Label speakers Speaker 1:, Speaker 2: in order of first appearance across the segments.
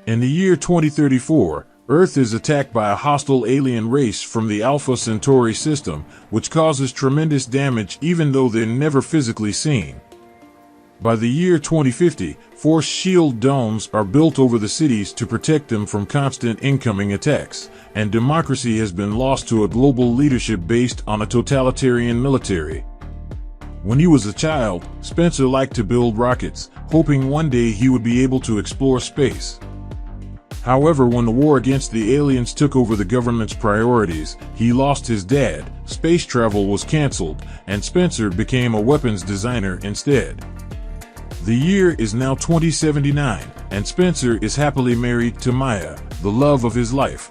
Speaker 1: In the year 2034, Earth is attacked by a hostile alien race from the Alpha Centauri system, which causes tremendous damage even though they're never physically seen. By the year 2050, force shield domes are built over the cities to protect them from constant incoming attacks, and democracy has been lost to a global leadership based on a totalitarian military. When he was a child, Spencer liked to build rockets, hoping one day he would be able to explore space. However, when the war against the aliens took over the government's priorities, he lost his dad, space travel was canceled, and Spencer became a weapons designer instead. The year is now 2079, and Spencer is happily married to Maya, the love of his life.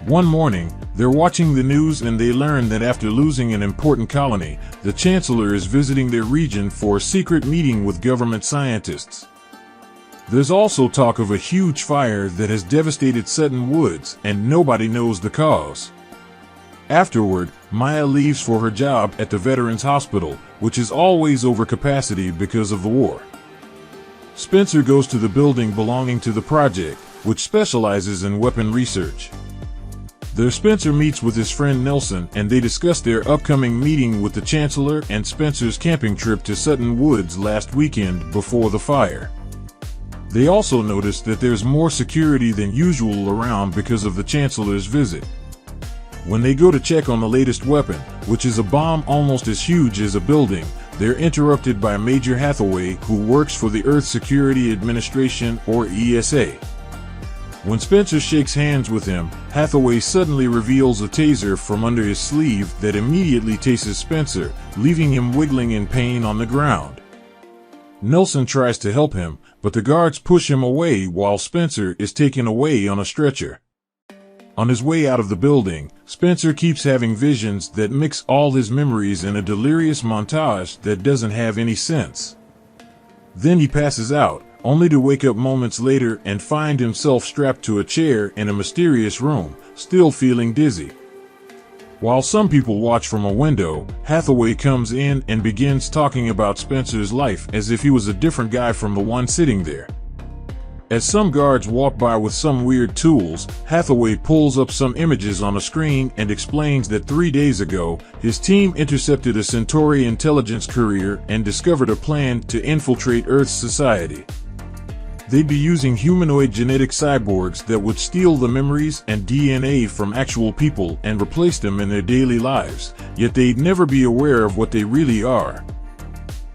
Speaker 1: One morning, they're watching the news and they learn that after losing an important colony, the Chancellor is visiting their region for a secret meeting with government scientists. There's also talk of a huge fire that has devastated Sutton Woods, and nobody knows the cause. Afterward, Maya leaves for her job at the Veterans Hospital, which is always over capacity because of the war. Spencer goes to the building belonging to the project, which specializes in weapon research. There Spencer meets with his friend Nelson and they discuss their upcoming meeting with the Chancellor and Spencer's camping trip to Sutton Woods last weekend before the fire. They also notice that there's more security than usual around because of the Chancellor's visit. When they go to check on the latest weapon, which is a bomb almost as huge as a building, they're interrupted by Major Hathaway, who works for the Earth Security Administration, or ESA. When Spencer shakes hands with him, Hathaway suddenly reveals a taser from under his sleeve that immediately tases Spencer, leaving him wiggling in pain on the ground. Nelson tries to help him, but the guards push him away while Spencer is taken away on a stretcher. On his way out of the building, Spencer keeps having visions that mix all his memories in a delirious montage that doesn't have any sense. Then he passes out, only to wake up moments later and find himself strapped to a chair in a mysterious room, still feeling dizzy. While some people watch from a window, Hathaway comes in and begins talking about Spencer's life as if he was a different guy from the one sitting there. As some guards walk by with some weird tools, Hathaway pulls up some images on a screen and explains that 3 days ago, his team intercepted a Centauri intelligence courier and discovered a plan to infiltrate Earth's society. They'd be using humanoid genetic cyborgs that would steal the memories and DNA from actual people and replace them in their daily lives, yet they'd never be aware of what they really are.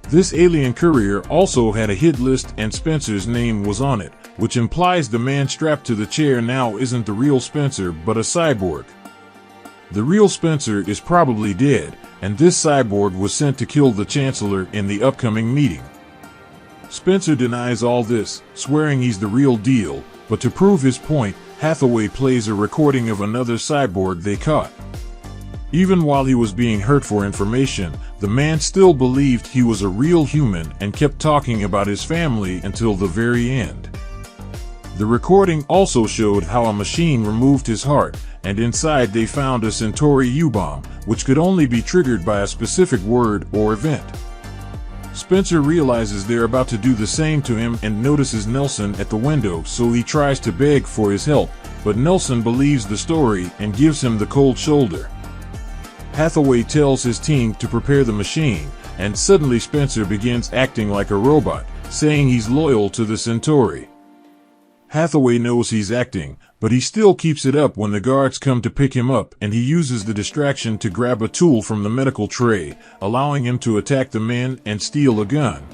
Speaker 1: This alien courier also had a hit list and Spencer's name was on it, which implies the man strapped to the chair now isn't the real Spencer but a cyborg. The real Spencer is probably dead, and this cyborg was sent to kill the Chancellor in the upcoming meeting. Spencer denies all this, swearing he's the real deal, but to prove his point, Hathaway plays a recording of another cyborg they caught. Even while he was being hurt for information, the man still believed he was a real human and kept talking about his family until the very end. The recording also showed how a machine removed his heart, and inside they found a Centauri U-bomb, which could only be triggered by a specific word or event. Spencer realizes they're about to do the same to him and notices Nelson at the window, so he tries to beg for his help, but Nelson believes the story and gives him the cold shoulder. Hathaway tells his team to prepare the machine, and suddenly Spencer begins acting like a robot, saying he's loyal to the Centauri. Hathaway knows he's acting, but he still keeps it up when the guards come to pick him up and he uses the distraction to grab a tool from the medical tray, allowing him to attack the men and steal a gun.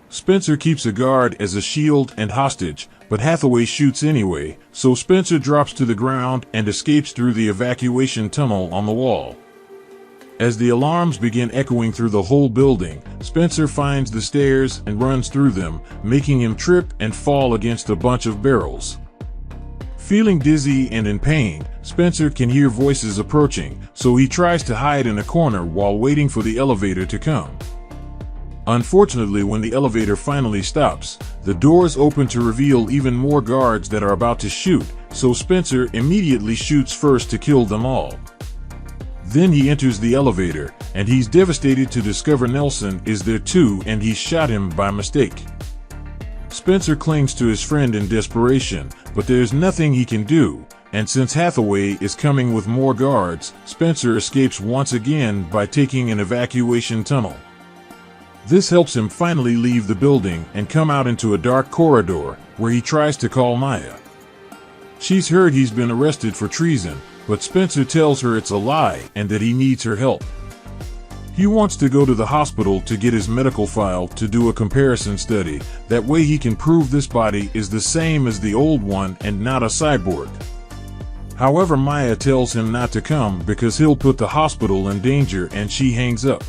Speaker 1: Spencer keeps a guard as a shield and hostage, but Hathaway shoots anyway, so Spencer drops to the ground and escapes through the evacuation tunnel on the wall. As the alarms begin echoing through the whole building, Spencer finds the stairs and runs through them, making him trip and fall against a bunch of barrels. Feeling dizzy and in pain, Spencer can hear voices approaching, so he tries to hide in a corner while waiting for the elevator to come. Unfortunately, when the elevator finally stops, the doors open to reveal even more guards that are about to shoot, so Spencer immediately shoots first to kill them all. Then he enters the elevator, and he's devastated to discover Nelson is there too and he shot him by mistake. Spencer clings to his friend in desperation, but there's nothing he can do, and since Hathaway is coming with more guards, Spencer escapes once again by taking an evacuation tunnel. This helps him finally leave the building and come out into a dark corridor, where he tries to call Maya. She's heard he's been arrested for treason, but Spencer tells her it's a lie and that he needs her help. He wants to go to the hospital to get his medical file to do a comparison study, that way he can prove this body is the same as the old one and not a cyborg. However, Maya tells him not to come because he'll put the hospital in danger, and she hangs up.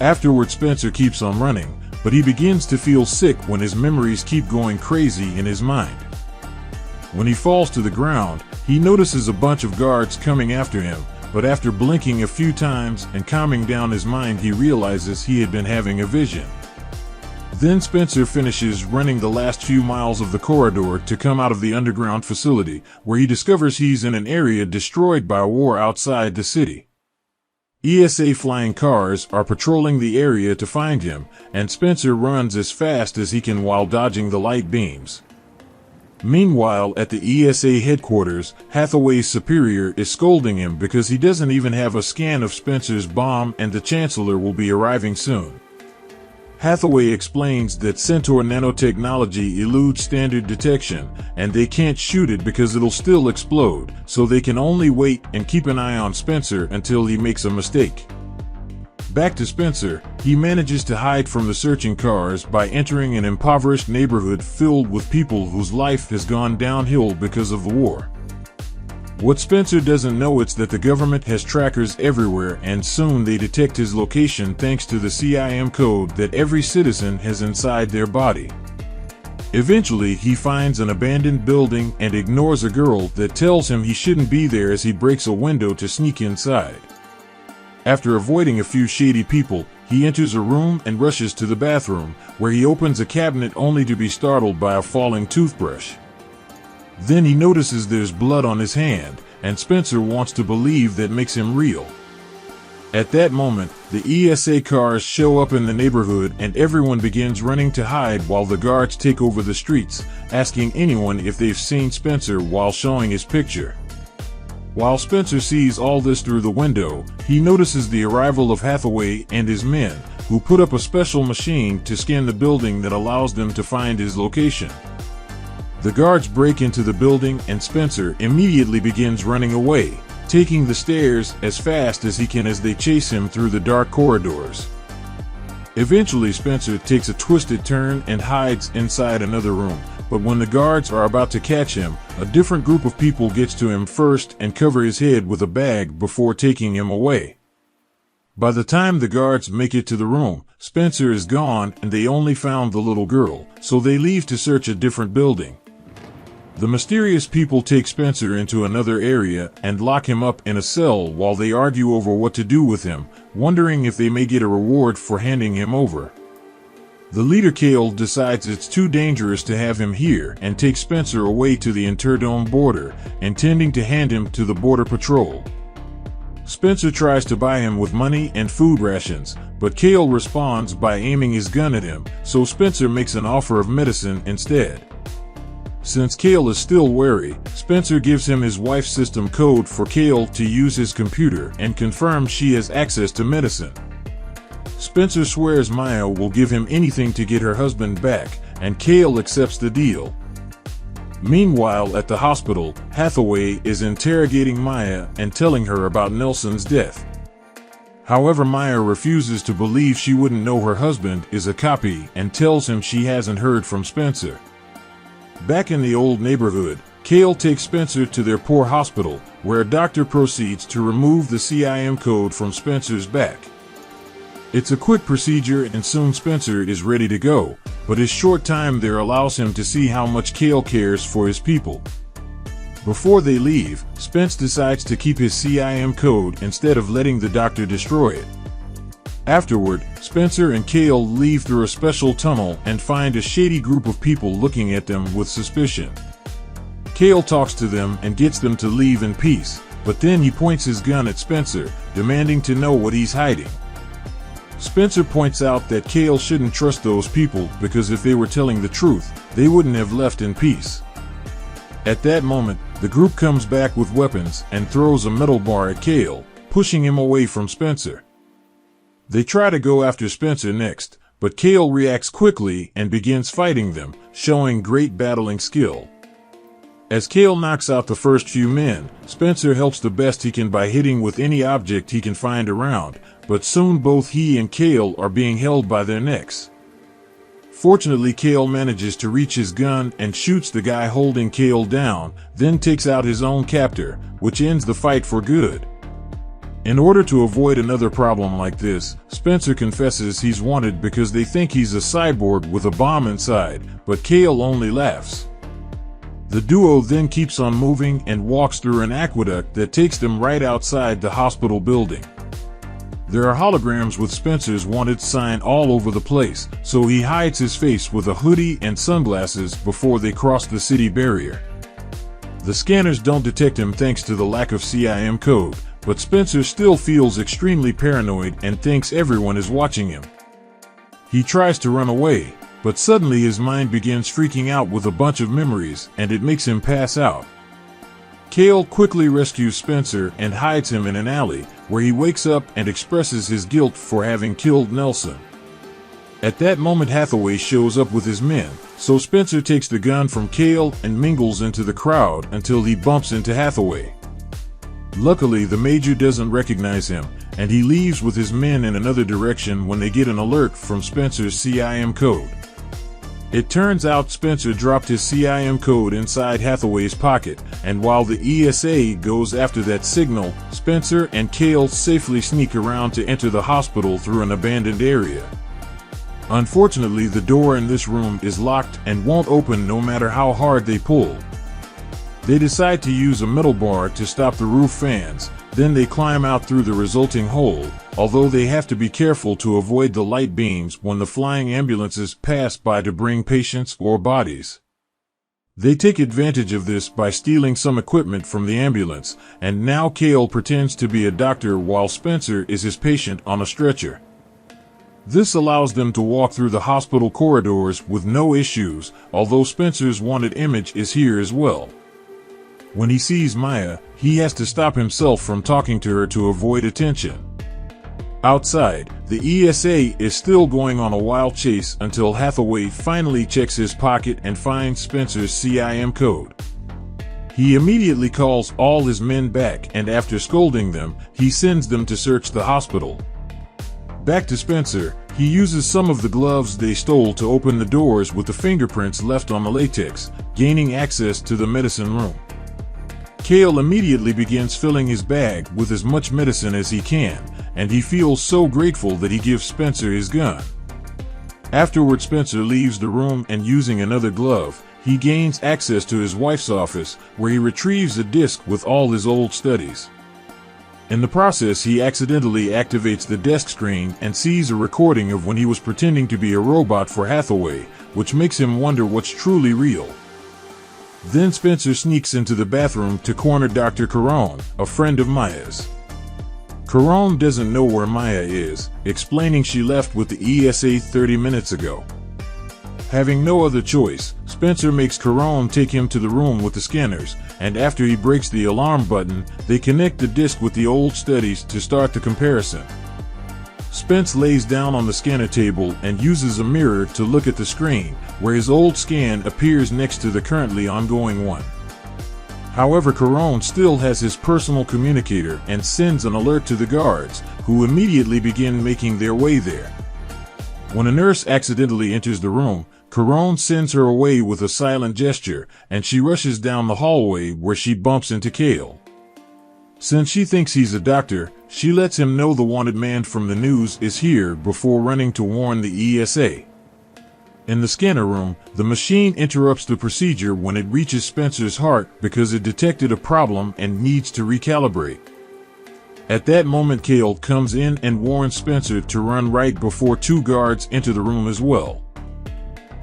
Speaker 1: Afterward, Spencer keeps on running, but he begins to feel sick when his memories keep going crazy in his mind. When he falls to the ground, he notices a bunch of guards coming after him, but after blinking a few times and calming down his mind, he realizes he had been having a vision. Then Spencer finishes running the last few miles of the corridor to come out of the underground facility, where he discovers he's in an area destroyed by war outside the city. ESA flying cars are patrolling the area to find him, and Spencer runs as fast as he can while dodging the light beams. Meanwhile, at the ESA headquarters, Hathaway's superior is scolding him because he doesn't even have a scan of Spencer's bomb, and the Chancellor will be arriving soon. Hathaway explains that Centaur nanotechnology eludes standard detection, and they can't shoot it because it'll still explode, so they can only wait and keep an eye on Spencer until he makes a mistake. Back to Spencer, he manages to hide from the searching cars by entering an impoverished neighborhood filled with people whose life has gone downhill because of the war. What Spencer doesn't know is that the government has trackers everywhere, and soon they detect his location thanks to the CIM code that every citizen has inside their body. Eventually, he finds an abandoned building and ignores a girl that tells him he shouldn't be there as he breaks a window to sneak inside. After avoiding a few shady people, he enters a room and rushes to the bathroom, where he opens a cabinet only to be startled by a falling toothbrush. Then he notices there's blood on his hand, and Spencer wants to believe that makes him real. At that moment, the ESA cars show up in the neighborhood and everyone begins running to hide while the guards take over the streets, asking anyone if they've seen Spencer while showing his picture. While Spencer sees all this through the window, he notices the arrival of Hathaway and his men, who put up a special machine to scan the building that allows them to find his location. The guards break into the building and Spencer immediately begins running away, taking the stairs as fast as he can as they chase him through the dark corridors. Eventually, Spencer takes a twisted turn and hides inside another room, but when the guards are about to catch him, a different group of people gets to him first and cover his head with a bag before taking him away. By the time the guards make it to the room, Spencer is gone and they only found the little girl, so they leave to search a different building. The mysterious people take Spencer into another area and lock him up in a cell while they argue over what to do with him, wondering if they may get a reward for handing him over. The leader Kale decides it's too dangerous to have him here and takes Spencer away to the Interdome border, intending to hand him to the Border Patrol. Spencer tries to buy him with money and food rations, but Kale responds by aiming his gun at him, so Spencer makes an offer of medicine instead. Since Kale is still wary, Spencer gives him his wife's system code for Kale to use his computer and confirms she has access to medicine. Spencer swears Maya will give him anything to get her husband back, and Kale accepts the deal. Meanwhile, at the hospital, Hathaway is interrogating Maya and telling her about Nelson's death. However, Maya refuses to believe she wouldn't know her husband is a copy and tells him she hasn't heard from Spencer. Back in the old neighborhood, Kale takes Spencer to their poor hospital, where a doctor proceeds to remove the CIM code from Spencer's back. It's a quick procedure and soon Spencer is ready to go, but his short time there allows him to see how much Kale cares for his people. Before they leave, Spence decides to keep his CIM code instead of letting the doctor destroy it. Afterward, Spencer and Kale leave through a special tunnel and find a shady group of people looking at them with suspicion. Kale talks to them and gets them to leave in peace, but then he points his gun at Spencer, demanding to know what he's hiding. Spencer points out that Cale shouldn't trust those people because if they were telling the truth, they wouldn't have left in peace. At that moment, the group comes back with weapons and throws a metal bar at Cale, pushing him away from Spencer. They try to go after Spencer next, but Cale reacts quickly and begins fighting them, showing great battling skill. As Cale knocks out the first few men, Spencer helps the best he can by hitting with any object he can find around, but soon both he and Cale are being held by their necks. Fortunately, Cale manages to reach his gun and shoots the guy holding Cale down, then takes out his own captor, which ends the fight for good. In order to avoid another problem like this, Spencer confesses he's wanted because they think he's a cyborg with a bomb inside, but Cale only laughs. The duo then keeps on moving and walks through an aqueduct that takes them right outside the hospital building. There are holograms with Spencer's wanted sign all over the place, so he hides his face with a hoodie and sunglasses before they cross the city barrier. The scanners don't detect him thanks to the lack of CIM code, but Spencer still feels extremely paranoid and thinks everyone is watching him. He tries to run away, but suddenly his mind begins freaking out with a bunch of memories, and it makes him pass out. Cale quickly rescues Spencer and hides him in an alley, where he wakes up and expresses his guilt for having killed Nelson. At that moment, Hathaway shows up with his men, so Spencer takes the gun from Cale and mingles into the crowd until he bumps into Hathaway. Luckily, the Major doesn't recognize him, and he leaves with his men in another direction when they get an alert from Spencer's CIM code. It turns out Spencer dropped his CIM code inside Hathaway's pocket, and while the ESA goes after that signal, Spencer and Cale safely sneak around to enter the hospital through an abandoned area. Unfortunately, the door in this room is locked and won't open no matter how hard they pull. They decide to use a metal bar to stop the roof fans, then they climb out through the resulting hole, although they have to be careful to avoid the light beams when the flying ambulances pass by to bring patients or bodies. They take advantage of this by stealing some equipment from the ambulance, and now Cale pretends to be a doctor while Spencer is his patient on a stretcher. This allows them to walk through the hospital corridors with no issues, although Spencer's wanted image is here as well. When he sees Maya, he has to stop himself from talking to her to avoid attention. Outside, the ESA is still going on a wild chase until Hathaway finally checks his pocket and finds Spencer's CIM code. He immediately calls all his men back, and after scolding them, he sends them to search the hospital. Back to Spencer, he uses some of the gloves they stole to open the doors with the fingerprints left on the latex, gaining access to the medicine room. Cale immediately begins filling his bag with as much medicine as he can, and he feels so grateful that he gives Spencer his gun. Afterward, Spencer leaves the room and using another glove, he gains access to his wife's office, where he retrieves a disc with all his old studies. In the process, he accidentally activates the desk screen and sees a recording of when he was pretending to be a robot for Hathaway, which makes him wonder what's truly real. Then Spencer sneaks into the bathroom to corner Dr. Caron, a friend of Maya's. Caron doesn't know where Maya is, explaining she left with the ESA 30 minutes ago. Having no other choice, Spencer makes Caron take him to the room with the scanners, and after he breaks the alarm button, they connect the disc with the old studies to start the comparison. Spence lays down on the scanner table and uses a mirror to look at the screen, where his old scan appears next to the currently ongoing one. However, Caron still has his personal communicator and sends an alert to the guards, who immediately begin making their way there. When a nurse accidentally enters the room, Caron sends her away with a silent gesture, and she rushes down the hallway where she bumps into Cale. Since she thinks he's a doctor, she lets him know the wanted man from the news is here before running to warn the ESA. In the scanner room, the machine interrupts the procedure when it reaches Spencer's heart because it detected a problem and needs to recalibrate. At that moment, Cale comes in and warns Spencer to run right before two guards enter the room as well.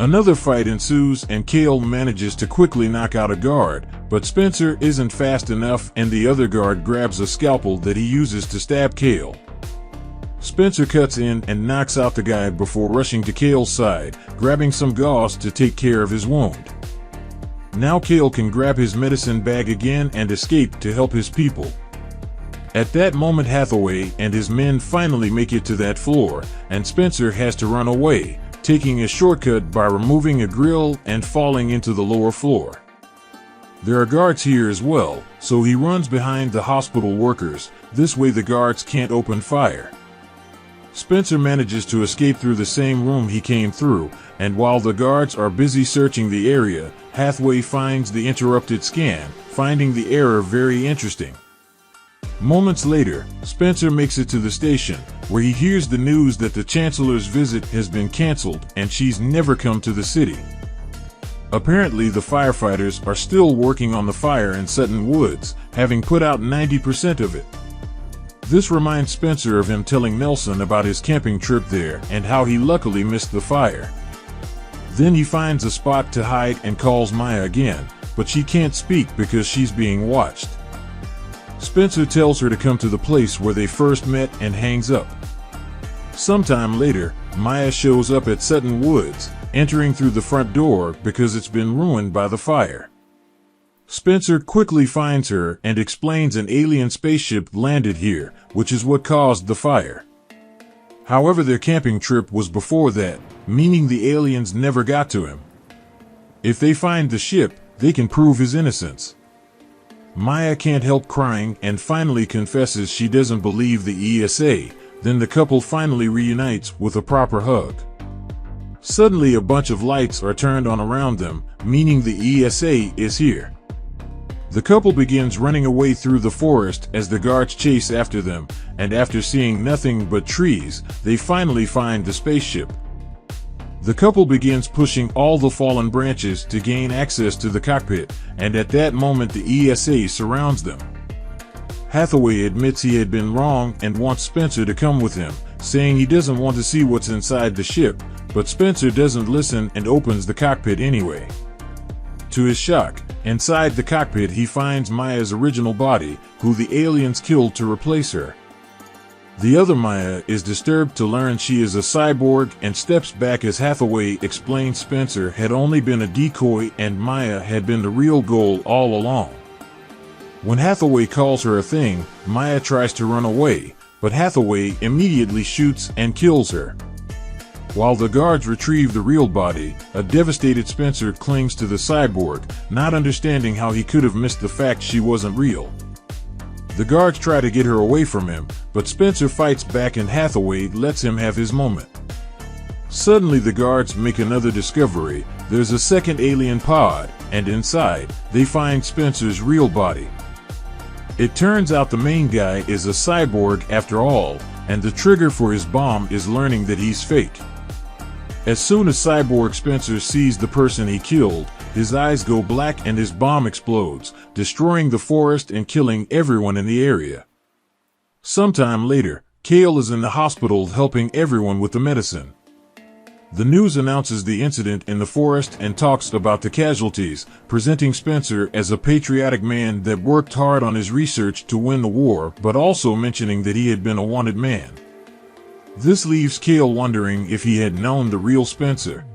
Speaker 1: Another fight ensues and Cale manages to quickly knock out a guard, but Spencer isn't fast enough and the other guard grabs a scalpel that he uses to stab Cale. Spencer cuts in and knocks out the guy before rushing to Cale's side, grabbing some gauze to take care of his wound. Now Cale can grab his medicine bag again and escape to help his people. At that moment, Hathaway and his men finally make it to that floor, and Spencer has to run away, taking a shortcut by removing a grill and falling into the lower floor. There are guards here as well, so he runs behind the hospital workers. This way the guards can't open fire. Spencer manages to escape through the same room he came through, and while the guards are busy searching the area, Hathaway finds the interrupted scan, finding the error very interesting. Moments later, Spencer makes it to the station, where he hears the news that the Chancellor's visit has been canceled and she's never come to the city. Apparently, the firefighters are still working on the fire in Sutton Woods, having put out 90% of it. This reminds Spencer of him telling Nelson about his camping trip there and how he luckily missed the fire. Then he finds a spot to hide and calls Maya again, but she can't speak because she's being watched. Spencer tells her to come to the place where they first met and hangs up. Sometime later, Maya shows up at Sutton Woods, entering through the front door because it's been ruined by the fire. Spencer quickly finds her and explains an alien spaceship landed here, which is what caused the fire. However, their camping trip was before that, meaning the aliens never got to him. If they find the ship, they can prove his innocence. Maya can't help crying and finally confesses she doesn't believe the ESA. Then the couple finally reunites with a proper hug. Suddenly a bunch of lights are turned on around them, meaning the ESA is here. The couple begins running away through the forest as the guards chase after them, and after seeing nothing but trees, they finally find the spaceship. The couple begins pushing all the fallen branches to gain access to the cockpit, and at that moment the ESA surrounds them. Hathaway admits he had been wrong and wants Spencer to come with him, saying he doesn't want to see what's inside the ship, but Spencer doesn't listen and opens the cockpit anyway. To his shock, inside the cockpit he finds Maya's original body, who the aliens killed to replace her. The other Maya is disturbed to learn she is a cyborg and steps back as Hathaway explains Spencer had only been a decoy and Maya had been the real goal all along. When Hathaway calls her a thing, Maya tries to run away, but Hathaway immediately shoots and kills her. While the guards retrieve the real body, a devastated Spencer clings to the cyborg, not understanding how he could have missed the fact she wasn't real. The guards try to get her away from him, but Spencer fights back and Hathaway lets him have his moment. Suddenly the guards make another discovery. There's a second alien pod, and inside, they find Spencer's real body. It turns out the main guy is a cyborg after all, and the trigger for his bomb is learning that he's fake. As soon as Cyborg Spencer sees the person he killed, his eyes go black and his bomb explodes, destroying the forest and killing everyone in the area. Sometime later, Cale is in the hospital helping everyone with the medicine. The news announces the incident in the forest and talks about the casualties, presenting Spencer as a patriotic man that worked hard on his research to win the war, but also mentioning that he had been a wanted man. This leaves Cale wondering if he had known the real Spencer,